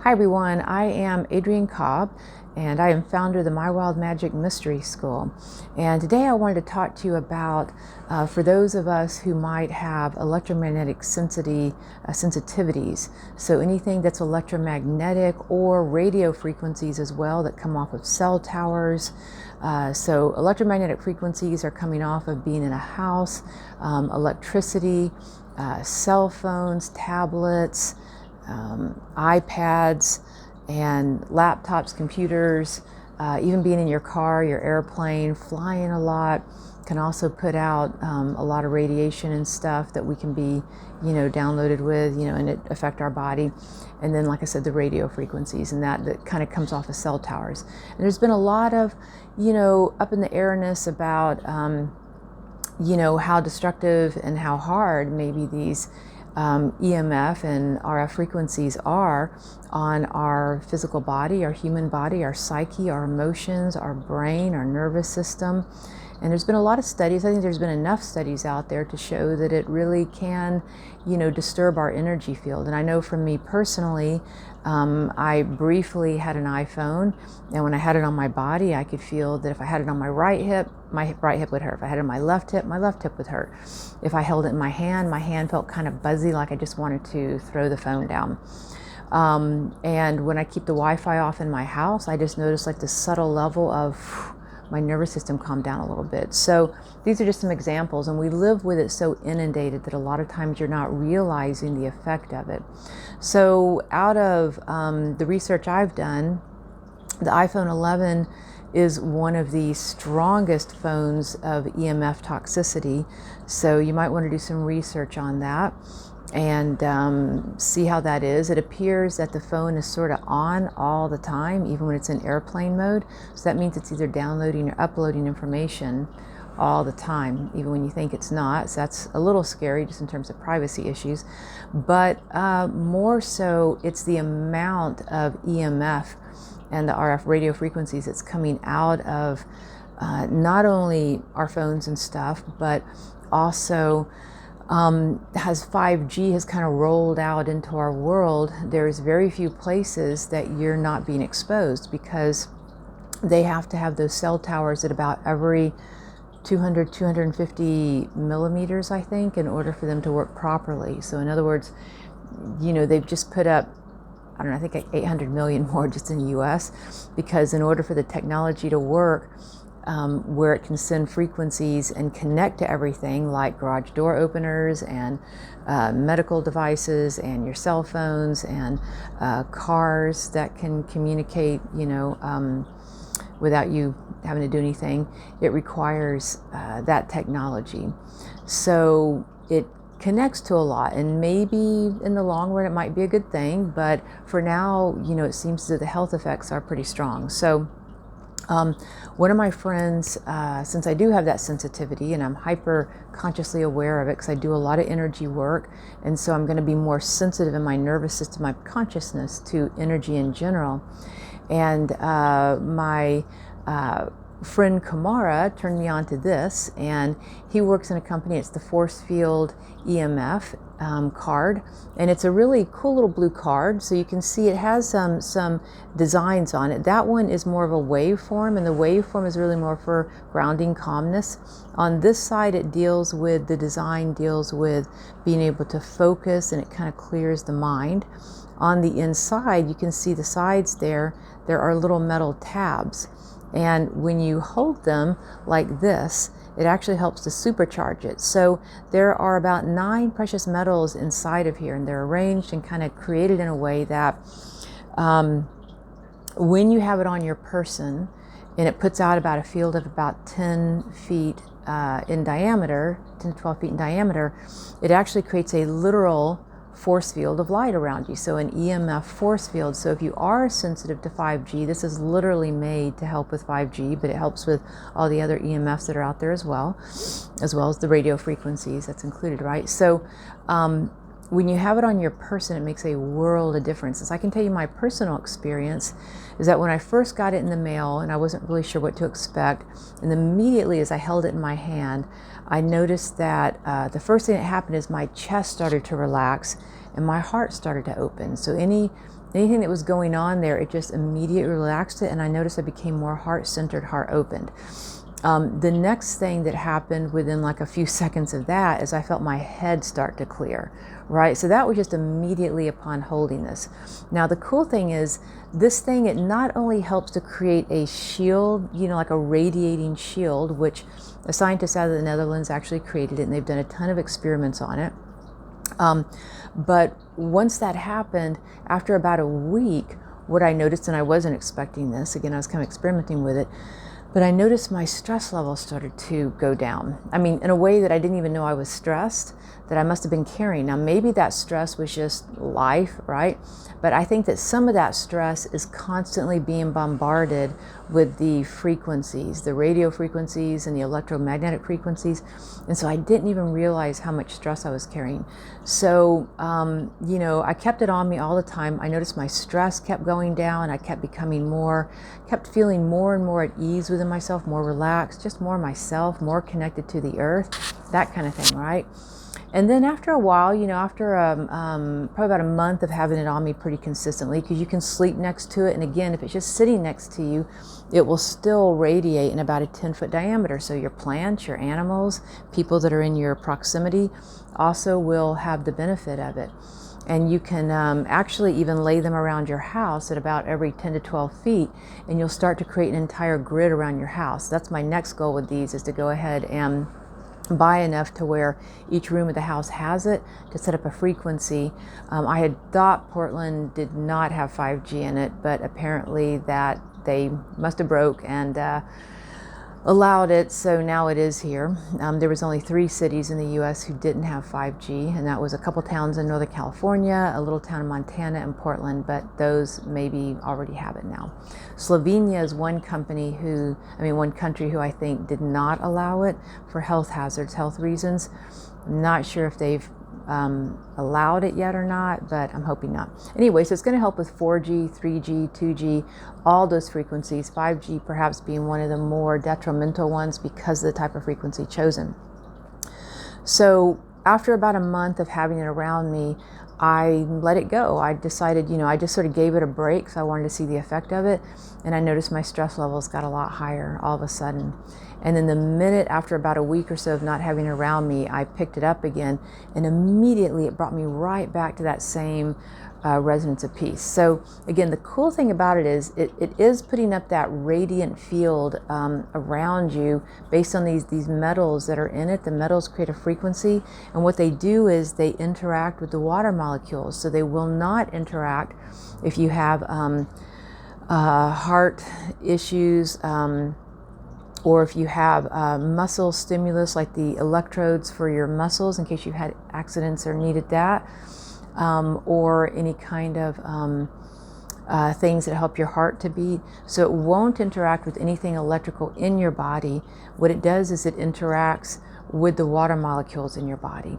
Hi everyone, I am Adrienne Cobb and I am founder of the My Wild Magic Mystery School. And today I wanted to talk to you about, for those of us who might have electromagnetic sensitivities, so anything that's electromagnetic or radio frequencies as well that come off of cell towers. So electromagnetic frequencies are coming off of being in a house, electricity, cell phones, tablets, iPads and laptops, computers, even being in your car, your airplane, flying a lot can also put out a lot of radiation and stuff that we can be, downloaded with, and it affect our body. And then, like I said, the radio frequencies and that kind of comes off of cell towers. And there's been a lot of, up in the airness about, how destructive and how hard maybe these EMF and RF frequencies are on our physical body, our human body, our psyche, our emotions, our brain, our nervous system. And there's been a lot of studies. I think there's been enough studies out there to show that it really can, disturb our energy field. And I know for me personally, I briefly had an iPhone, and when I had it on my body, I could feel that if I had it on my right hip would hurt. If I had it on my left hip would hurt. If I held it in my hand felt kind of buzzy, like I just wanted to throw the phone down. And when I keep the Wi-Fi off in my house, I just notice like the subtle level of my nervous system calmed down a little bit. So these are just some examples, and we live with it so inundated that a lot of times you're not realizing the effect of it. So out of the research I've done, the iPhone 11 is one of the strongest phones of EMF toxicity. So you might want to do some research on that and see how that is. It appears that the phone is sort of on all the time, even when it's in airplane mode. So that means it's either downloading or uploading information all the time, even when you think it's not. So that's a little scary just in terms of privacy issues. But more so, it's the amount of EMF and the RF radio frequencies that's coming out of not only our phones and stuff, but also as 5G has kind of rolled out into our world, there's very few places that you're not being exposed, because they have to have those cell towers at about every 250 millimeters, I think, in order for them to work properly. So in other words, they've just put up, I don't know, I think like 800 million more just in the US, because in order for the technology to work, where it can send frequencies and connect to everything like garage door openers and medical devices and your cell phones and cars that can communicate, without you having to do anything, it requires that technology. So it connects to a lot, and maybe in the long run it might be a good thing, but for now, it seems that the health effects are pretty strong. So one of my friends, since I do have that sensitivity and I'm hyper consciously aware of it because I do a lot of energy work, and so I'm going to be more sensitive in my nervous system, my consciousness to energy in general. And my friend Kamara turned me on to this, and he works in a company. It's the EMFforcefield EMF card, and it's a really cool little blue card. So you can see it has some designs on it. That one is more of a waveform, and the waveform is really more for grounding calmness. On this side, the design deals with being able to focus, and it kind of clears the mind. On the inside, you can see the sides there are little metal tabs. And when you hold them like this, it actually helps to supercharge it. So there are about 9 precious metals inside of here, and they're arranged and kind of created in a way that when you have it on your person, and it puts out about a field of about 10 feet in diameter, 10 to 12 feet in diameter, it actually creates a literal force field of light around you, so an EMF force field. So if you are sensitive to 5G, this is literally made to help with 5G, but it helps with all the other EMFs that are out there as well as the radio frequencies that's included, right? So when you have it on your person, it makes a world of difference. As I can tell you, my personal experience is that when I first got it in the mail and I wasn't really sure what to expect, and immediately as I held it in my hand, I noticed that the first thing that happened is my chest started to relax and my heart started to open. So any anything that was going on there, it just immediately relaxed it, and I noticed I became more heart-centered, heart-opened. The next thing that happened within like a few seconds of that is I felt my head start to clear, right? So that was just immediately upon holding this. Now, the cool thing is this thing, it not only helps to create a shield, you know, like a radiating shield, which a scientist out of the Netherlands actually created it, and they've done a ton of experiments on it. But once that happened, after about a week, what I noticed, and I wasn't expecting this, again, I was kind of experimenting with it, but I noticed my stress level started to go down. I mean, in a way that I didn't even know I was stressed, that I must have been carrying. Now, maybe that stress was just life, right? But I think that some of that stress is constantly being bombarded with the frequencies, the radio frequencies and the electromagnetic frequencies. And so I didn't even realize how much stress I was carrying. So, you know, I kept it on me all the time. I noticed my stress kept going down. I kept kept feeling more and more at ease within myself, more relaxed, just more myself, more connected to the earth, that kind of thing, right? And then after a while, you know, after probably about a month of having it on me pretty consistently, because you can sleep next to it. And again, if it's just sitting next to you, it will still radiate in about a 10-foot diameter. So your plants, your animals, people that are in your proximity also will have the benefit of it. And you can actually even lay them around your house at about every 10 to 12 feet, and you'll start to create an entire grid around your house. That's my next goal with these, is to go ahead and buy enough to where each room of the house has it, to set up a frequency. I had thought Portland did not have 5G in it, but apparently that they must have broke and allowed it, so now it is here. There was only 3 cities in the US who didn't have 5G, and that was a couple towns in Northern California, a little town in Montana, and Portland, but those maybe already have it now. Slovenia is one country who I think did not allow it for health hazards, health reasons. I'm not sure if they've allowed it yet or not, but I'm hoping not. Anyway, so it's going to help with 4G, 3G, 2G, all those frequencies, 5G perhaps being one of the more detrimental ones because of the type of frequency chosen. So after about a month of having it around me, I let it go. I decided, I just sort of gave it a break, so I wanted to see the effect of it, and I noticed my stress levels got a lot higher all of a sudden. And then the minute after about a week or so of not having it around me, I picked it up again, and immediately it brought me right back to that same resonance of peace. So again, the cool thing about it is it is putting up that radiant field around you based on these metals that are in it. The metals create a frequency, and what they do is they interact with the water molecules. So they will not interact if you have heart issues, or if you have muscle stimulus, like the electrodes for your muscles in case you've had accidents or needed that, or any kind of things that help your heart to beat. So it won't interact with anything electrical in your body. What it does is it interacts with the water molecules in your body.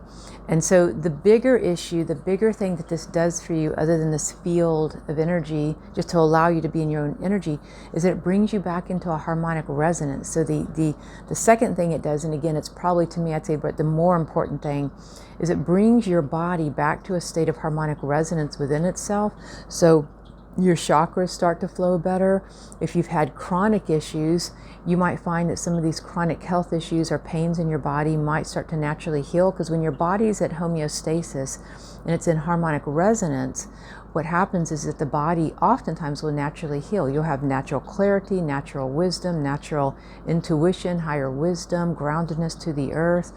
And so the bigger issue, the bigger thing that this does for you, other than this field of energy, just to allow you to be in your own energy, is that it brings you back into a harmonic resonance. So the second thing it does, and again, it's probably, to me, I'd say, but the more important thing, is it brings your body back to a state of harmonic resonance within itself. So your chakras start to flow better. If you've had chronic issues, you might find that some of these chronic health issues or pains in your body might start to naturally heal, because when your body's at homeostasis and it's in harmonic resonance, what happens is that the body oftentimes will naturally heal. You'll have natural clarity, natural wisdom, natural intuition, higher wisdom, groundedness to the earth.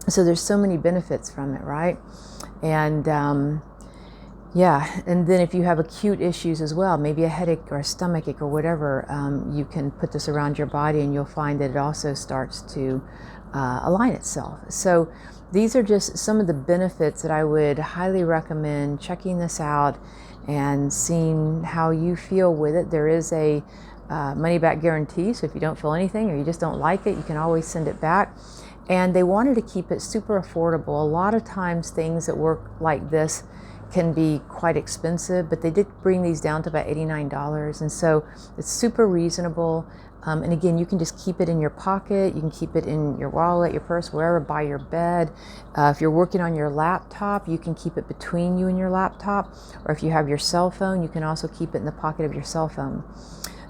So there's so many benefits from it, right? And and then if you have acute issues as well, maybe a headache or a stomachache or whatever, you can put this around your body, and you'll find that it also starts to align itself. So these are just some of the benefits that I would highly recommend checking this out and seeing how you feel with it. There is a money-back guarantee, so if you don't feel anything or you just don't like it, you can always send it back. And they wanted to keep it super affordable. A lot of times things that work like this can be quite expensive, but they did bring these down to about $89, and so it's super reasonable. And again, you can just keep it in your pocket, you can keep it in your wallet, your purse, wherever, by your bed. If you're working on your laptop, you can keep it between you and your laptop, or if you have your cell phone, you can also keep it in the pocket of your cell phone.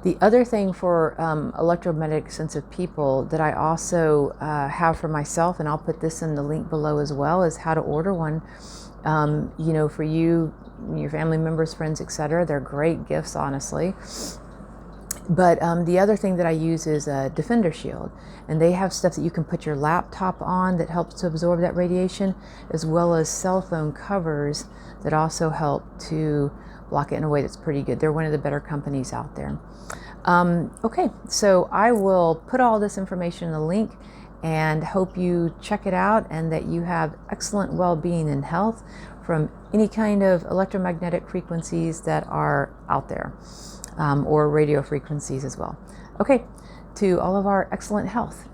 The other thing for electromagnetic sensitive people that I also have for myself, and I'll put this in the link below as well, is how to order one. You know, for you, your family members, friends, etc. They're great gifts, honestly. But the other thing that I use is a Defender Shield, and they have stuff that you can put your laptop on that helps to absorb that radiation, as well as cell phone covers that also help to block it in a way that's pretty good. They're one of the better companies out there. Okay, so I will put all this information in the link, and hope you check it out and that you have excellent well-being and health from any kind of electromagnetic frequencies that are out there, or radio frequencies as well. Okay, to all of our excellent health.